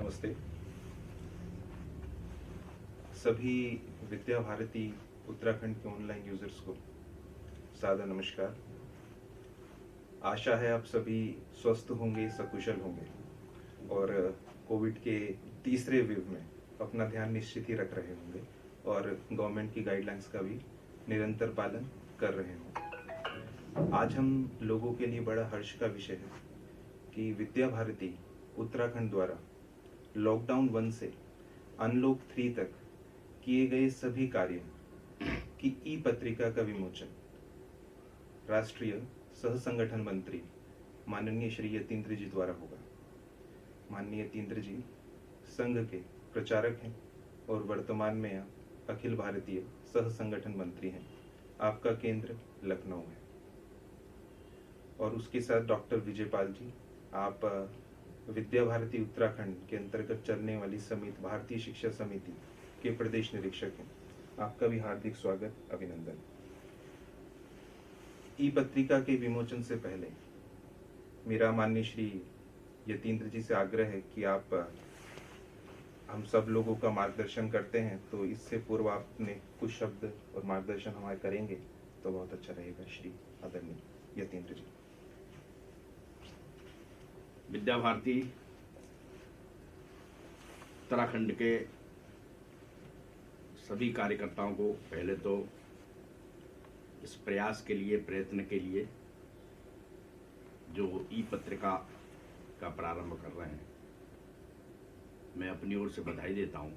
नमस्ते। सभी विद्या भारती उत्तराखंड के ऑनलाइन यूजर्स को सादर नमस्कार। आशा है आप सभी स्वस्थ होंगे, सकुशल होंगे और कोविड के तीसरे वेव में अपना ध्यान निश्चित ही रख रहे होंगे और गवर्नमेंट की गाइडलाइंस का भी निरंतर पालन कर रहे होंगे। आज हम लोगों के लिए बड़ा हर्ष का विषय है कि विद्या भारती उत्तराखंड द्वारा लॉकडाउन 1 से अनलॉक 3 तक किए गए सभी कार्यों की ई पत्रिका का विमोचन राष्ट्रीय सह संगठन मंत्री माननीय श्री यतीन्द्र जी द्वारा होगा। माननीय यतीन्द्र जी संघ के प्रचारक हैं और वर्तमान में आप अखिल भारतीय सह संगठन मंत्री हैं। आपका केंद्र लखनऊ है और उसके साथ डॉक्टर विजयपाल जी, आप विद्या भारती उत्तराखंड के अंतर्गत चलने वाली समिति भारतीय शिक्षा समिति के प्रदेश निरीक्षक हैं। आपका भी हार्दिक स्वागत, अभिनंदन। ई पत्रिका के विमोचन से पहले मेरा माननीय श्री यतीन्द्र जी से आग्रह है कि आप हम सब लोगों का मार्गदर्शन करते हैं, तो इससे पूर्व आपने कुछ शब्द और मार्गदर्शन हमारे करेंगे तो बहुत अच्छा रहेगा। श्री आदरणीय यतीन्द्र जी। विद्या भारती उत्तराखंड के सभी कार्यकर्ताओं को पहले तो इस प्रयास के लिए, प्रयत्न के लिए जो ई पत्रिका का प्रारंभ कर रहे हैं, मैं अपनी ओर से बधाई देता हूं।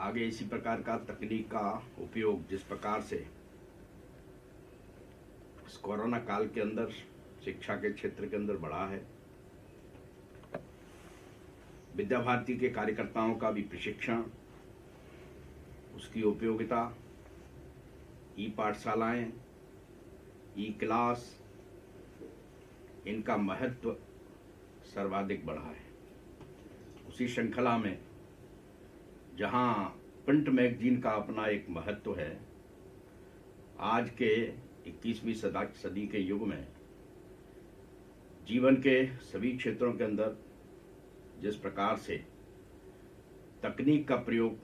आगे इसी प्रकार का तकनीक का उपयोग जिस प्रकार से इस कोरोना काल के अंदर शिक्षा के क्षेत्र के अंदर बढ़ा है, विद्या भारती के कार्यकर्ताओं का भी प्रशिक्षण, उसकी उपयोगिता, ई पाठशालाएं, ई क्लास, इनका महत्व सर्वाधिक बढ़ा है। उसी श्रृंखला में जहां प्रिंट मैगजीन का अपना एक महत्व है, आज के 21वीं सदी के युग में जीवन के सभी क्षेत्रों के अंदर जिस प्रकार से तकनीक का प्रयोग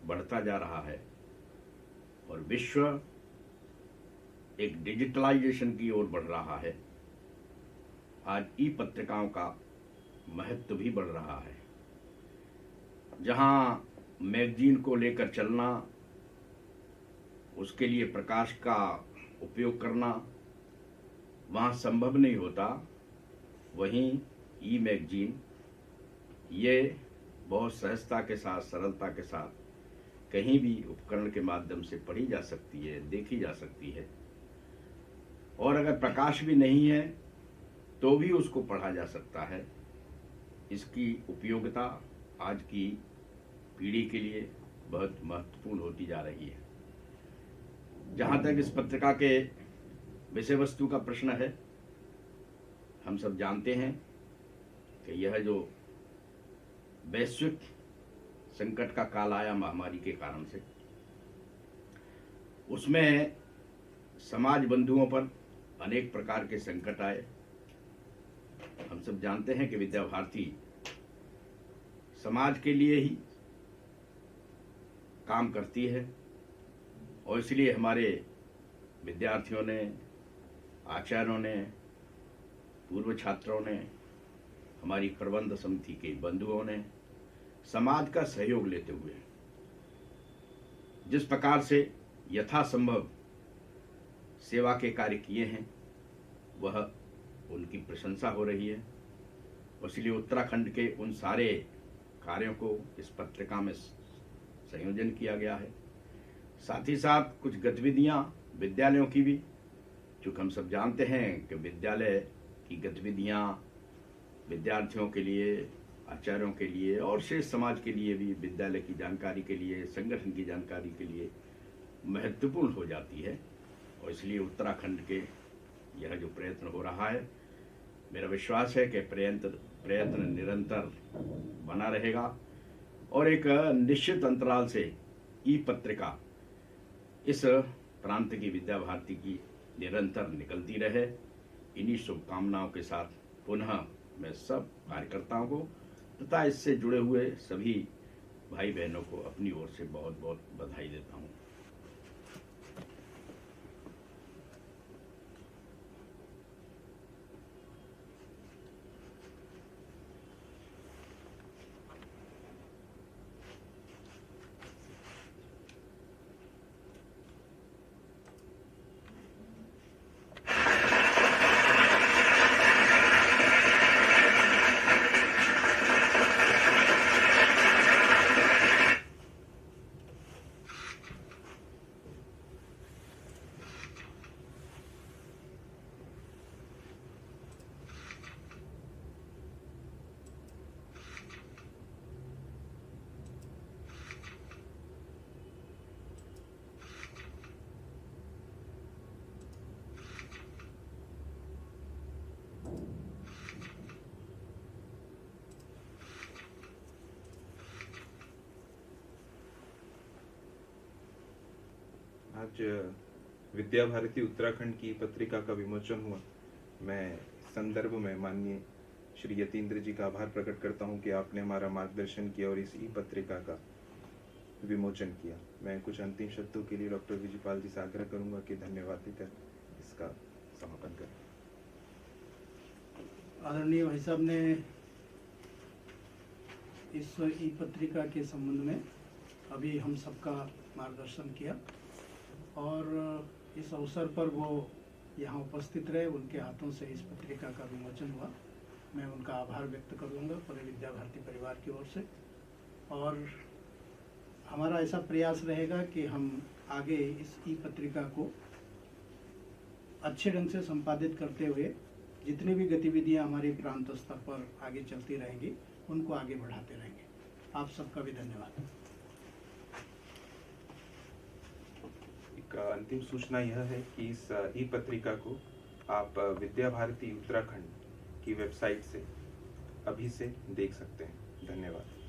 बढ़ता जा रहा है और विश्व एक डिजिटलाइजेशन की ओर बढ़ रहा है, आज ई पत्रिकाओं का महत्व भी बढ़ रहा है। जहां मैगजीन को लेकर चलना, उसके लिए प्रकाश का उपयोग करना वहां संभव नहीं होता, वहीं ई मैगजीन ये बहुत सहजता के साथ, सरलता के साथ कहीं भी उपकरण के माध्यम से पढ़ी जा सकती है, देखी जा सकती है और अगर प्रकाश भी नहीं है तो भी उसको पढ़ा जा सकता है। इसकी उपयोगिता आज की पीढ़ी के लिए बहुत महत्वपूर्ण होती जा रही है। जहाँ तक इस पत्रिका के विषय वस्तु का प्रश्न है, हम सब जानते हैं कि यह जो वैश्विक संकट का काल आया महामारी के कारण से, उसमें समाज बंधुओं पर अनेक प्रकार के संकट आए। हम सब जानते हैं कि विद्या भारती समाज के लिए ही काम करती है और इसलिए हमारे विद्यार्थियों ने, आचार्यों ने, पूर्व छात्रों ने, हमारी प्रबंध समिति के बंधुओं ने समाज का सहयोग लेते हुए जिस प्रकार से यथासंभव सेवा के कार्य किए हैं, वह उनकी प्रशंसा हो रही है। इसलिए उत्तराखंड के उन सारे कार्यों को इस पत्रिका में संयोजन किया गया है। साथ ही साथ कुछ गतिविधियां विद्यालयों की भी, चूँकि हम सब जानते हैं कि विद्यालय की गतिविधियां विद्यार्थियों के लिए, आचार्यों के लिए और शेष समाज के लिए भी, विद्यालय की जानकारी के लिए, संगठन की जानकारी के लिए महत्वपूर्ण हो जाती है। और इसलिए उत्तराखंड के यह जो प्रयत्न हो रहा है, मेरा विश्वास है कि प्रयत्न निरंतर बना रहेगा और एक निश्चित अंतराल से ई पत्रिका इस प्रांत की विद्या भारती की निरंतर निकलती रहे। इन्हीं शुभकामनाओं के साथ पुनः मैं सब कार्यकर्ताओं को तथा इससे जुड़े हुए सभी भाई बहनों को अपनी ओर से बहुत बहुत बधाई देता हूँ। आज विद्या भारती उत्तराखंड की पत्रिका का विमोचन हुआ। मैं इस संदर्भ में माननीय श्री यतीन्द्र जी का आभार प्रकट करता हूं कि आपने हमारा मार्गदर्शन किया और इस ई पत्रिका का विमोचन किया। मैं कुछ अंतिम शब्दों के लिए डॉक्टर विजयपाल जी से आग्रह करूंगा कि धन्यवाद देकर इसका समापन करें। आदरणीय भाई साहब ने इस ई पत्रिका के संबंध में अभी हम सबका मार्गदर्शन किया और इस अवसर पर वो यहाँ उपस्थित रहे, उनके हाथों से इस पत्रिका का विमोचन हुआ। मैं उनका आभार व्यक्त करूँगा पूरे विद्या भारती परिवार की ओर से, और हमारा ऐसा प्रयास रहेगा कि हम आगे इस ई पत्रिका को अच्छे ढंग से संपादित करते हुए जितनी भी गतिविधियां हमारे प्रांत स्तर पर आगे चलती रहेंगी उनको आगे बढ़ाते रहेंगे। आप सबका भी धन्यवाद। एक अंतिम सूचना यह है कि इस ई पत्रिका को आप विद्या भारती उत्तराखंड की वेबसाइट से अभी से देख सकते हैं। धन्यवाद।